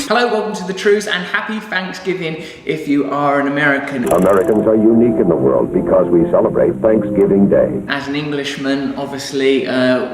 Hello, welcome to the Trews, and happy Thanksgiving if you are an American. Americans are unique in the world because we celebrate Thanksgiving Day. As an Englishman, obviously,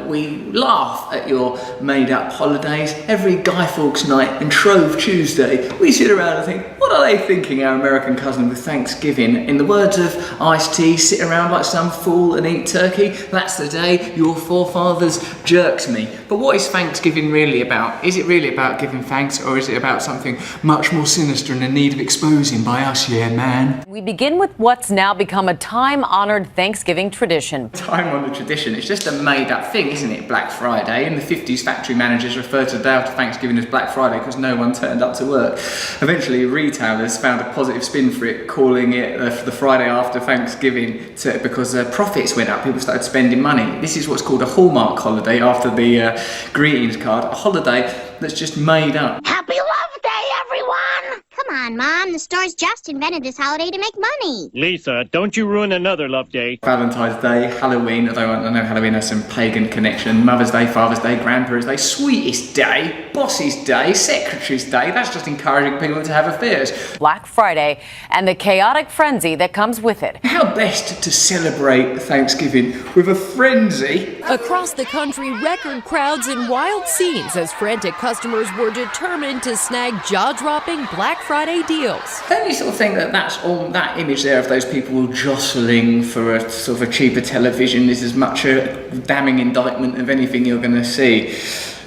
we laugh at your made-up holidays. Every Guy Fawkes night and Shrove Tuesday, we sit around and think, what are they thinking, our American cousin, with Thanksgiving? In the words of Ice-T, sit around like some fool and eat turkey. That's the day your forefathers jerked me. But what is Thanksgiving really about? Is it really about giving thanks, or is it about something much more sinister and in need of exposing by us, yeah, man? We begin with what's now become a time-honored Thanksgiving tradition. Time-honored tradition. It's just a made-up thing, isn't it? Black Friday. In the 50s, factory managers referred to the day after Thanksgiving as Black Friday because no one turned up to work. Eventually, retailers found a positive spin for it, calling it the Friday after Thanksgiving because profits went up. People started spending money. This is what's called a Hallmark holiday after the greetings card. A holiday that's just made up. Happy Love Day, everyone! Come on, Mom. The stores just invented this holiday to make money. Lisa, don't you ruin another Love Day. Valentine's Day, Halloween, although I know Halloween has some pagan connection. Mother's Day, Father's Day, Grandparents' Day, Sweetest Day, Boss's Day, Secretary's Day. That's just encouraging people to have affairs. Black Friday and the chaotic frenzy that comes with it. How best to celebrate Thanksgiving with a frenzy? Across the country, record crowds and wild scenes as frantic customers were determined to snag jaw-dropping Black Friday deals. Don't you sort of think that that's all, that image there of those people jostling for a sort of a cheaper television is as much a damning indictment of anything you're going to see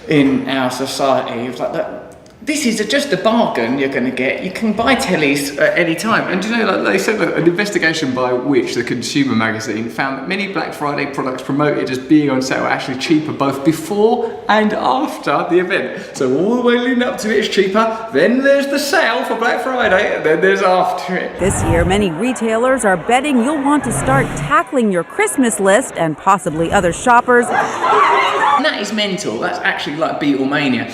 in our society? It's like that. This is just a bargain you're going to get. You can buy tellies at any time. And you know, like they said, an investigation by which the Consumer magazine found that many Black Friday products promoted as being on sale are actually cheaper both before and after the event. So all the way leading up to it is cheaper, then there's the sale for Black Friday, and then there's after it. This year, many retailers are betting you'll want to start tackling your Christmas list and possibly other shoppers. And that is mental. That's actually like Beatlemania.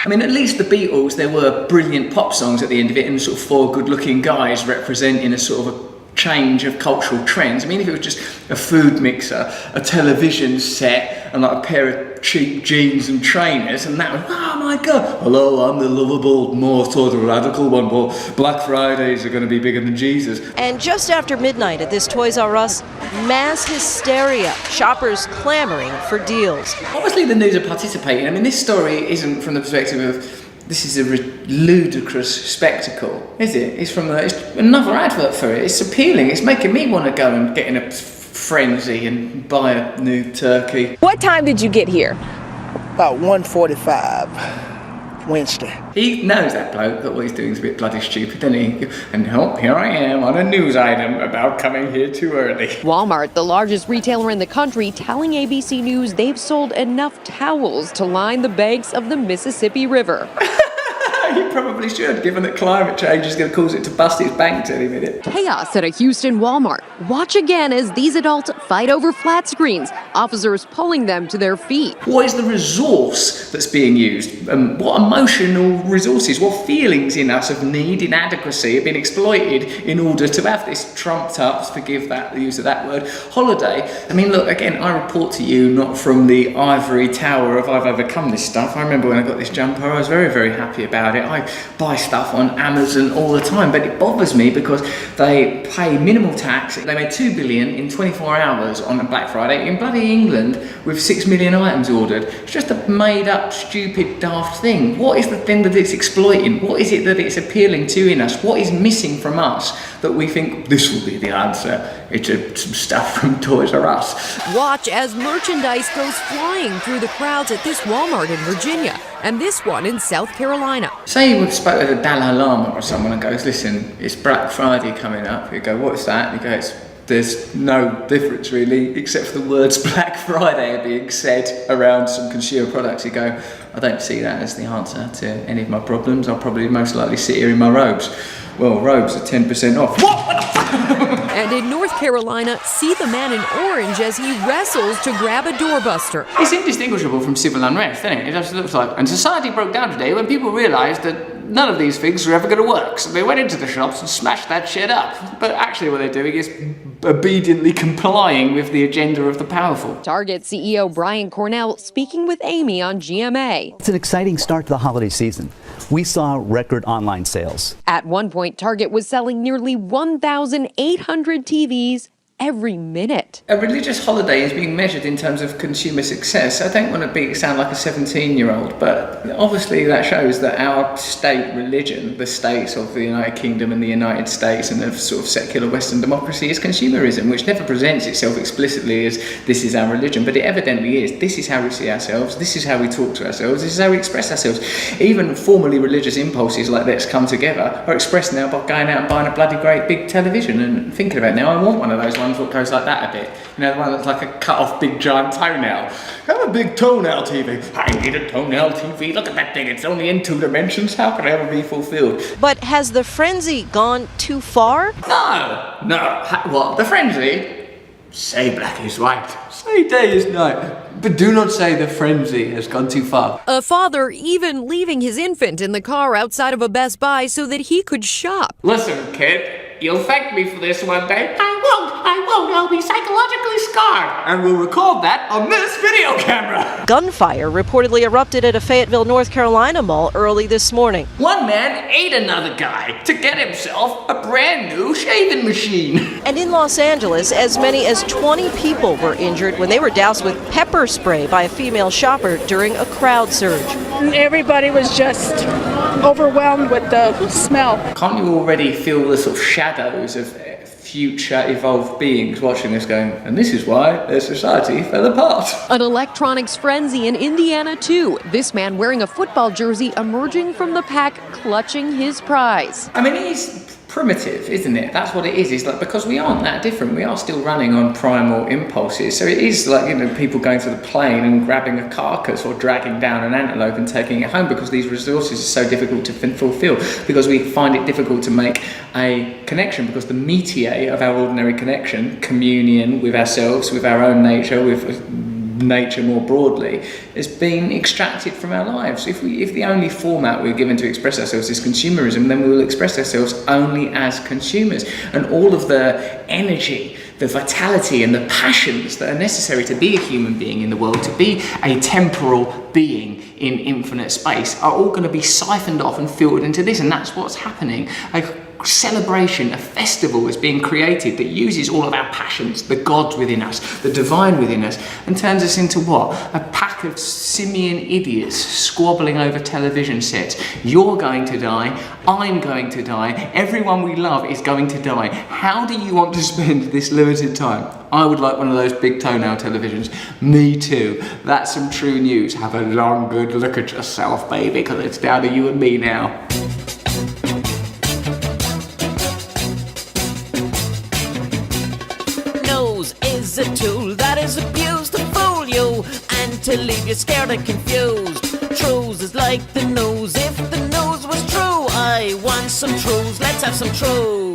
I mean, at least the Beatles, there were brilliant pop songs at the end of it and sort of four good-looking guys representing a sort of a change of cultural trends. I mean, if it was just a food mixer, a television set, and like a pair of cheap jeans and trainers, and that was, oh my God, hello, I'm the lovable, more sort of radical one, but Black Fridays are going to be bigger than Jesus. And just after midnight at this Toys R Us, mass hysteria, shoppers clamoring for deals. Obviously the news are participating. I mean, this story isn't from the perspective of this is a ludicrous spectacle, is it? It's another advert for it. It's appealing. It's making me want to go and get in a frenzy and buy a new turkey. What time did you get here? About 1:45 Wednesday. He knows, that bloke, that what he's doing is a bit bloody stupid, doesn't he? And oh, here I am on a news item about coming here too early. Walmart, the largest retailer in the country, telling ABC News they've sold enough towels to line the banks of the Mississippi River. You probably should, given that climate change is going to cause it to bust its banks any minute. Chaos at a Houston Walmart. Watch again as these adults fight over flat screens, officers pulling them to their feet. What is the resource that's being used? What emotional resources, what feelings in us of need, inadequacy have been exploited in order to have this trumped up, forgive that, the use of that word, holiday? I mean, look, again, I report to you not from the ivory tower of I've overcome this stuff. I remember when I got this jumper, I was very, very happy about it. I buy stuff on Amazon all the time, but it bothers me because they pay minimal tax. They made $2 billion in 24 hours on a Black Friday in bloody England with 6 million items ordered. It's just a made up, stupid, daft thing. What is the thing that it's exploiting? What is it that it's appealing to in us? What is missing from us that we think this will be the answer? It's some stuff from Toys R Us. Watch as merchandise goes flying through the crowds at this Walmart in Virginia and this one in South Carolina. Say you spoke to the Dalai Lama or someone and goes, listen, it's Black Friday coming up. You go, what's that? And he goes, there's no difference really, except for the words Black Friday are being said around some consumer products. You go, I don't see that as the answer to any of my problems. I'll probably most likely sit here in my robes. Well, robes are 10% off. What? And in North Carolina, see the man in orange as he wrestles to grab a doorbuster. It's indistinguishable from civil unrest, isn't it? It just looks like. And society broke down today when people realised that none of these things were ever going to work. So they went into the shops and smashed that shit up. But actually what they're doing is obediently complying with the agenda of the powerful. Target CEO Brian Cornell speaking with Amy on GMA. today. It's an exciting start to the holiday season. We saw record online sales. At one point, Target was selling nearly 1,800 TVs every minute. A religious holiday is being measured in terms of consumer success. I don't want to sound like a 17-year-old, but obviously that shows that our state religion, the states of the United Kingdom and the United States and of sort of secular Western democracy, is consumerism, which never presents itself explicitly as this is our religion, but it evidently is. This is how we see ourselves, this is how we talk to ourselves, this is how we express ourselves. Even formerly religious impulses like let's come together are expressed now by going out and buying a bloody great big television and thinking about it. Now I want one of those ones that goes like that a bit. You know, the one that's like a cut off big giant toenail. Have a big toenail TV. I need a toenail TV. Look at that thing. It's only in 2 dimensions. How can it ever be fulfilled? But has the frenzy gone too far? No. What? The frenzy? Say black is white. Say day is night. But do not say the frenzy has gone too far. A father even leaving his infant in the car outside of a Best Buy so that he could shop. Listen, kid. You'll thank me for this one day. I won't. I'll be psychologically scarred. And we'll record that on this video camera. Gunfire reportedly erupted at a Fayetteville, North Carolina mall early this morning. One man ate another guy to get himself a brand new shaving machine. And in Los Angeles, as many as 20 people were injured when they were doused with pepper spray by a female shopper during a crowd surge. Everybody was just overwhelmed with the smell. Can't you already feel the sort of shadows of future evolved beings watching this going, and this is why their society fell apart? An electronics frenzy in Indiana too. This man wearing a football jersey emerging from the pack, clutching his prize. I mean, he's primitive, isn't it? That's what it is. It's like, because we aren't that different. We are still running on primal impulses. So it is like, you know, people going to the plane and grabbing a carcass or dragging down an antelope and taking it home, because these resources are so difficult to fulfill, because we find it difficult to make a connection, because the métier of our ordinary connection, communion with ourselves, with our own nature, with nature more broadly, has been extracted from our lives. If the only format we're given to express ourselves is consumerism, then we will express ourselves only as consumers, and all of the energy, the vitality and the passions that are necessary to be a human being in the world, to be a temporal being in infinite space, are all going to be siphoned off and filtered into this. And that's what's happening. A celebration, a festival is being created that uses all of our passions, the gods within us, the divine within us, and turns us into what? A pack of simian idiots squabbling over television sets. You're going to die, I'm going to die, everyone we love is going to die. How do you want to spend this limited time? I would like one of those big toenail televisions. Me too. That's some true news. Have a long good look at yourself, baby, because it's down to you and me now. Is a tool that is abused to fool you and to leave you scared and confused. Trews is like the news. If the news was true, I want some Trews. Let's have some Trews.